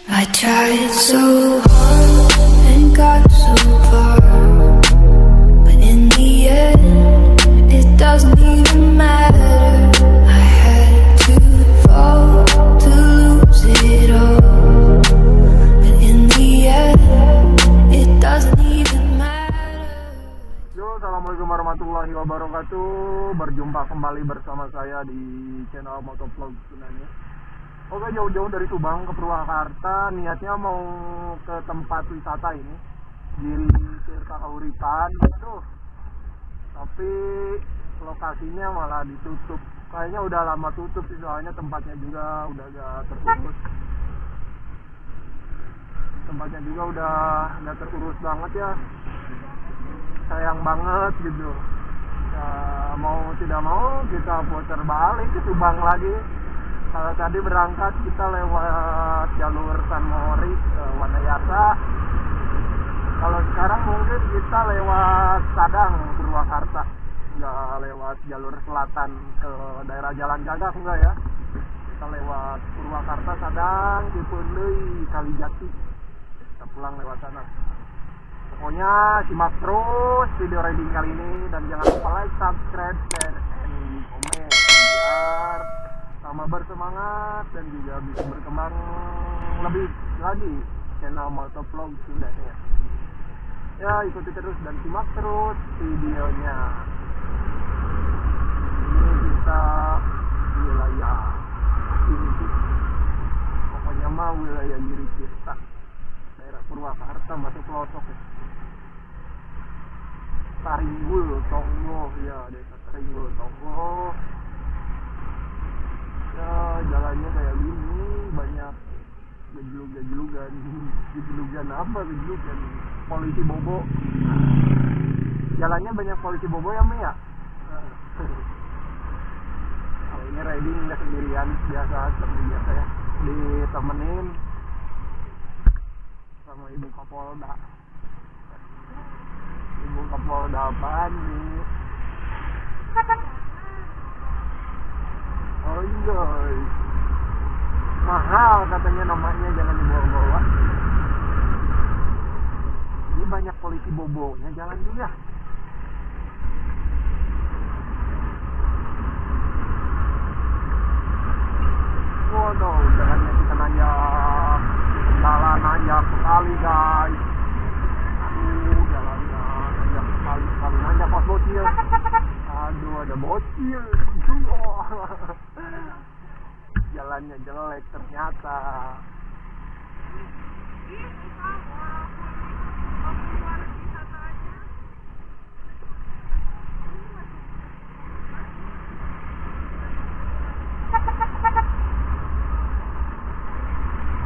I tried so hard and got so far, but in the end, it doesn't even matter. I had to fall to lose it all, but in the end, it doesn't even matter. Yo, assalamualaikum warahmatullahi wabarakatuh. Berjumpa kembali bersama saya di channel Motovlog Tsunami. Oke, jauh-jauh dari Subang ke Purwakarta, niatnya mau ke tempat wisata ini, Giri Tirta Kahuripan. Aduh, tapi lokasinya malah ditutup. Kayaknya udah lama tutup sih, soalnya tempatnya juga udah gak terurus. Tempatnya juga udah gak terurus banget ya. Sayang banget gitu. Ya, mau tidak mau kita putar balik ke Subang lagi. Kalau tadi berangkat kita lewat jalur San Mori ke Wanayasa. Kalau sekarang mungkin kita lewat Sadang Purwakarta, nggak lewat jalur selatan ke daerah Jalan Gagak, enggak ya. Kita lewat Purwakarta, Sadang, Cipeundeuy, Kalijati. Kita pulang lewat sana. Pokoknya simak terus video riding kali ini dan jangan lupa like, subscribe, share, and comment biar sama bersemangat dan juga bisa berkembang lebih lagi channel Motovlog Tsunami. Ya, ikuti terus dan simak terus videonya. Ini kita wilayah ini sih, pokoknya mah wilayah Giri Tirta, daerah Purwakarta, masuk pelosok ya. Taringgul Tonggo, ya desa Taringgul Tonggo. Ya, jalannya kayak gini, banyak gejlug-gejlugan. Gejlugan apa gejlugan? Polisi bobo. Jalannya banyak polisi bobo ya, Mi ya? Kalau ini riding nggak sendirian, biasa seperti biasa ya. Ditemenin sama Ibu Kapolda. Ibu Kapolda apaan nih? Oh iya, mahal katanya namanya, jangan dibawa-bawa. Ini banyak polisi bobonya, jalan dulu ya. Waduh, jalannya kita nanjak, jalan nanjak sekali guys. Aduh, jalannya nanjak sekali nanjak pas bocil. Aduh, ada bocil. Jalannya jelek ternyata.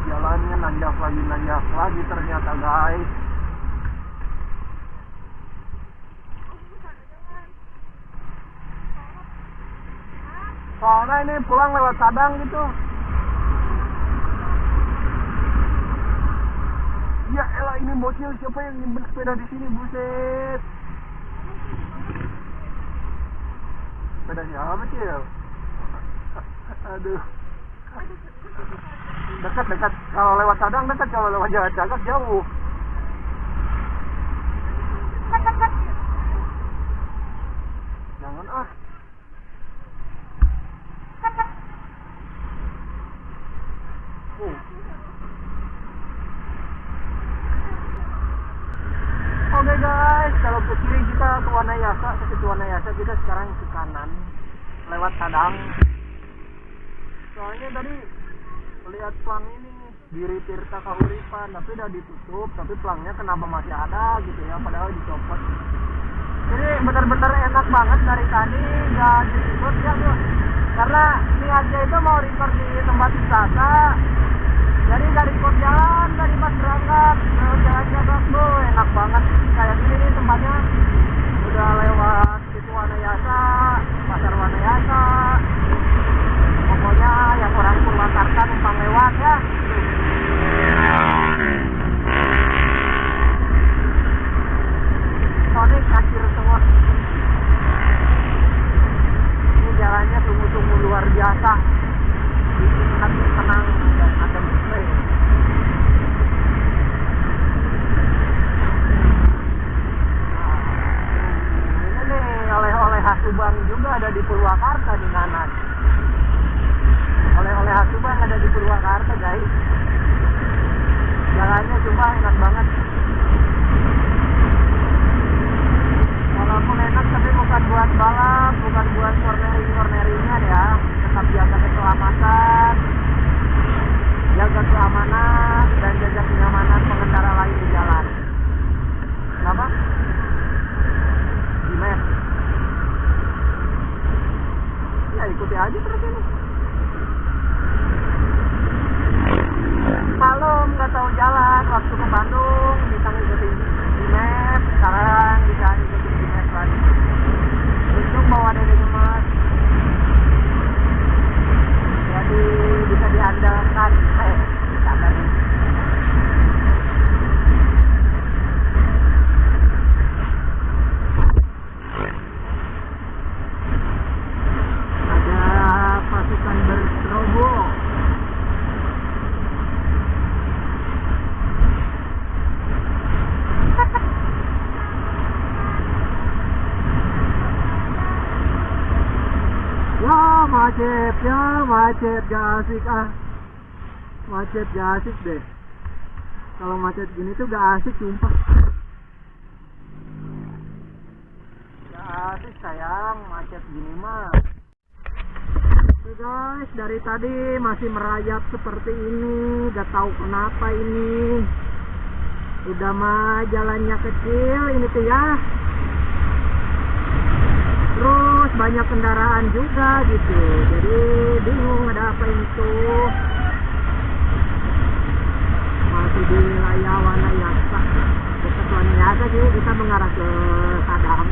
Jalannya nanjak lagi ternyata guys. Soalnya ini pulang lewat Sadang gitu. Ya elah, ini bocil, siapa yang nyimpen sepeda di sini, buset. Sepeda siapa, Cil? Aduh. Dekat. Kalau lewat Sadang dekat, kalau lewat Jalan Gagak jauh. Jangan ah. Oke guys, kalau ke kiri kita ke Wanayasa, kita sekarang ke kanan lewat Sadang. Soalnya tadi lihat plang ini Giri Tirta Kahuripan, tapi udah ditutup, tapi plangnya kenapa masih ada gitu ya, padahal dicopot. Jadi benar-benar enak banget dari tadi nggak diribut ya bro, karena niatnya itu mau record di tempat wisata. Jadi dari kos jalan, dari pas berangkat Jalan Gagak tuh enak banget. Kayak gini nih tempatnya, udah lewat situ Wanayasa, pasar Wanayasa. Pokoknya yang orang Purwakarta numpang lewat ya. Soalnya kacir semua. Ini jalannya sungguh-sungguh luar biasa. Bikin hati tenang. guys. Jalannya cuma enak banget. Walaupun enak tapi bukan buat balap, bukan buat cornering-corneringan ya. Tetap jaga keselamatan, jaga keamanan, dan jaga kenyamanan pengendara lain di jalan. Kenapa? Gimana? Ya ikuti aja terus ini. Malam nggak tahu jalan, waktu ke Bandung bisa ngikutin di map, sekarang bisa ngikutin di map lagi. Untung bawa dedenya mas, jadi bisa diandalkan. Sadar nih. Ada pasukan berserobot. Macet gak asik macet gak asik deh. Kalau macet gini tuh gak asik sumpah. Gak asik sayang macet gini mah. Tuh guys, dari tadi masih merayap seperti ini, gak tahu kenapa ini. Udah mah jalannya kecil ini tuh ya. Terus banyak kendaraan juga gitu, jadi bingung ada apa ini tuh. Masih di wilayah Wanayasa, dekat Wanayasa sih, kita mengarah ke Sadang.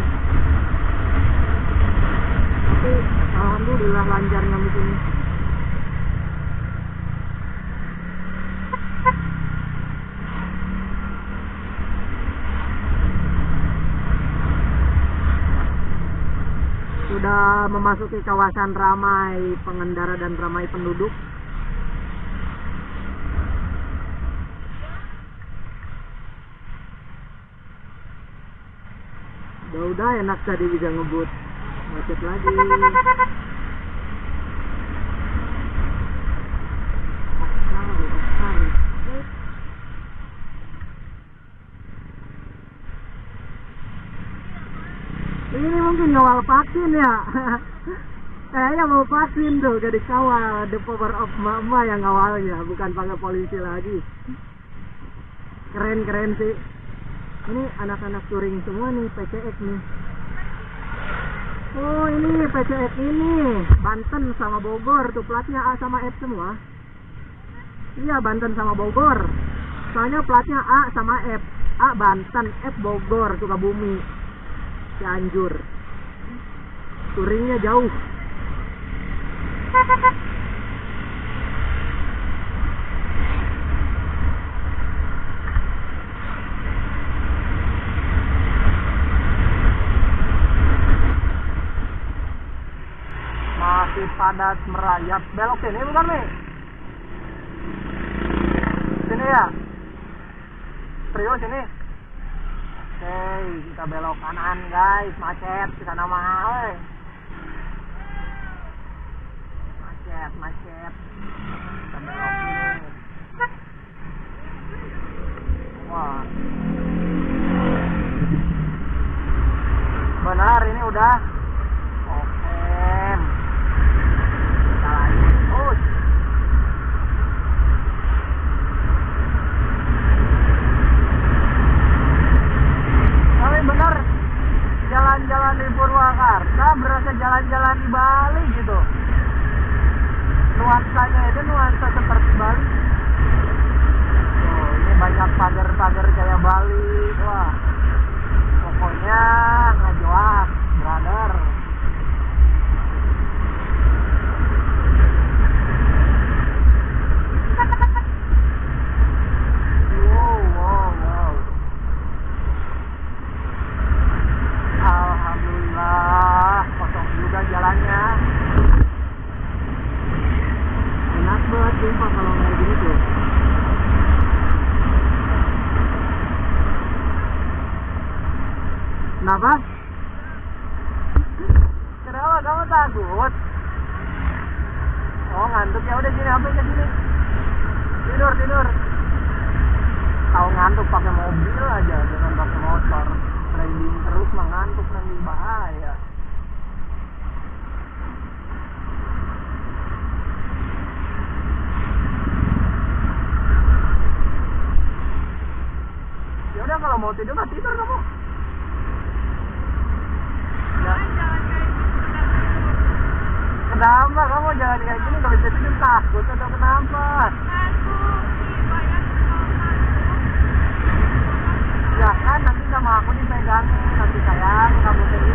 Tapi alhamdulillah lancar nyamuk ini. Sudah memasuki kawasan ramai pengendara dan ramai penduduk. Udah enak tadi bisa ngebut, macet lagi. Ini mungkin ngawal vaksin ya. Kayaknya mau vaksin tuh, gak dikawal. The power of mama yang ngawalnya, bukan pakai polisi lagi. Keren sih. Ini anak-anak touring semua nih, PCX nih. Oh ini PCX ini Banten sama Bogor tuh, platnya A sama F semua. Iya Banten sama Bogor. Soalnya platnya A sama F. A Banten, F Bogor, Sukabumi, Cianjur. Touringnya jauh. Masih padat merayap. Belok sini bukan nih? Sini ya? Serius ini? Oke, kita belok kanan guys, macet di sana mah. Macet. Kita belok sini. Wah. Benar ini udah. Oke. Kita lanjut terus. Tapi benar, jalan-jalan di Purwakarta berasa jalan-jalan di Bali gitu. Nuansanya itu nuansa seperti Bali. Oh, ini banyak pagar-pagar kayak Bali. Wah, pokoknya ngejoak, brother. Wow. Alhamdulillah, kosong juga jalannya. Enak banget sumpah kalau kayak gini tuh. Kenapa? Kenapa kamu takut? Oh ngantuk, ya udah sini, sampai ke sini. kalau mau tidur nggak tidur kamu. Ya. Kenapa kamu jangan kayak gini, nggak bisa tidur, takut atau kenapa? Ya kan nanti sama aku dipegangin, nanti sayang kamu sendiri.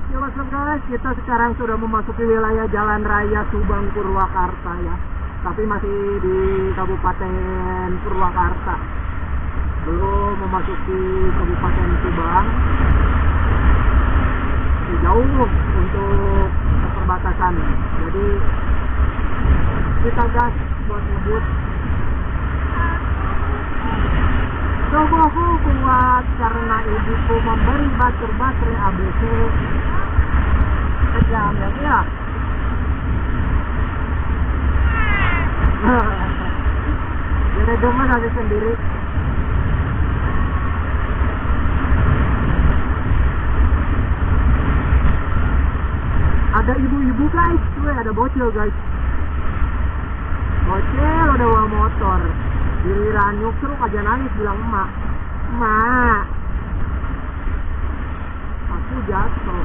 Ya Mas guys, kita sekarang sudah memasuki wilayah Jalan Raya Subang Purwakarta ya. Tapi masih di Kabupaten Purwakarta. Belum memasuki Kabupaten Subang. Jauh untuk perbatasan. Jadi kita gas buat ngebut. Tubuhku kuat karena ibuku memberi batur-batur ABC. Kejam ya. Jadi gemes aja sendiri. Ada ibu-ibu guys, ada bocil guys. Bocil udah bawa motor, giliran nyukruk aja nangis bilang emak, emak, aku jatuh.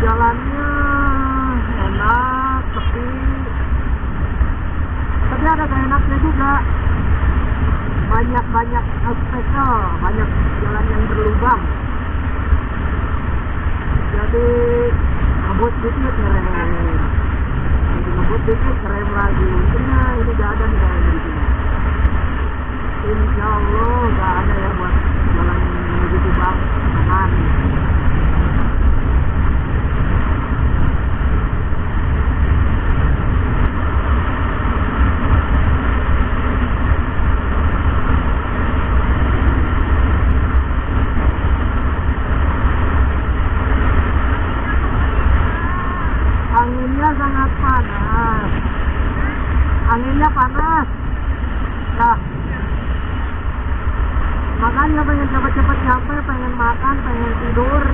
Jalannya enak, sepi, tapi ada keenaknya juga. Banyak obstacle, banyak jalan yang berlubang. Jadi ngebut dikit ngerem, jadi ngebut dikit ngerem lagi. Untungnya ini gak ada nih kayak di sini. Insya Allah gak ada ya buat jalan menuju Subang. Aman. Anginnya sangat panas. Anginnya panas. Nah, makanya pengen cepet-cepet nyampe, pengen makan, pengen tidur.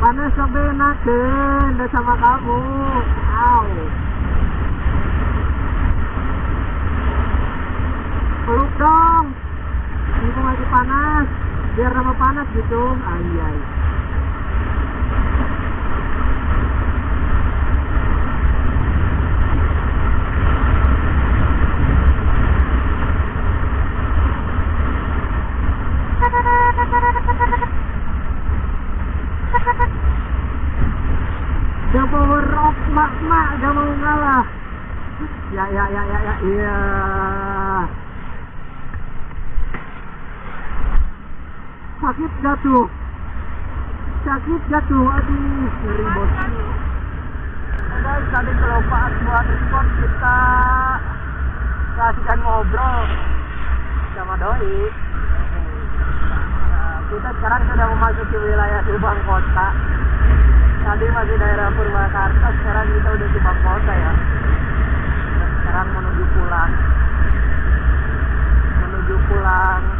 Panas sampai enakan udah sama kamu. Au. Peluk dong. Ini lagi panas. Biar nama panas gitu, ayai. The power of mak-mak gak mau ngalah. Ya. Iya. Sakit jatuh, aduh, ngeri bos. Guys, tadi kelupaan buat spot kita kasihkan ngobrol sama doi. Nah, kita sekarang sudah memasuki wilayah Subang Kota. Tadi masih daerah Purwakarta, sekarang kita udah Subang Kota ya. Dan sekarang menuju pulang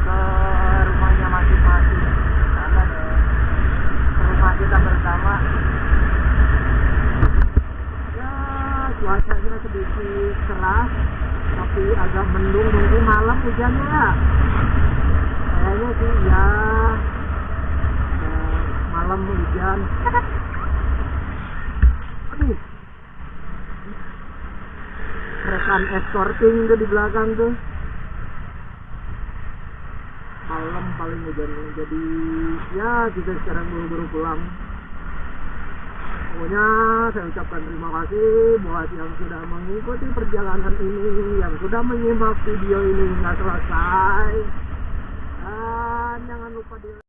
ke rumahnya masing-masing. Sana deh, ke rumah kita bersama. Ya, cuacanya sedikit cerah, tapi agak mendung, nunggu malam hujannya ya. Kayaknya sih ya, malam hujan. Aduh, rekan escorting tuh di belakang tuh. Malam paling hujan, jadi ya kita sekarang buru-buru pulang. Pokoknya saya ucapkan terima kasih buat yang sudah mengikuti perjalanan ini, yang sudah menyimak video ini hingga selesai, dan jangan lupa di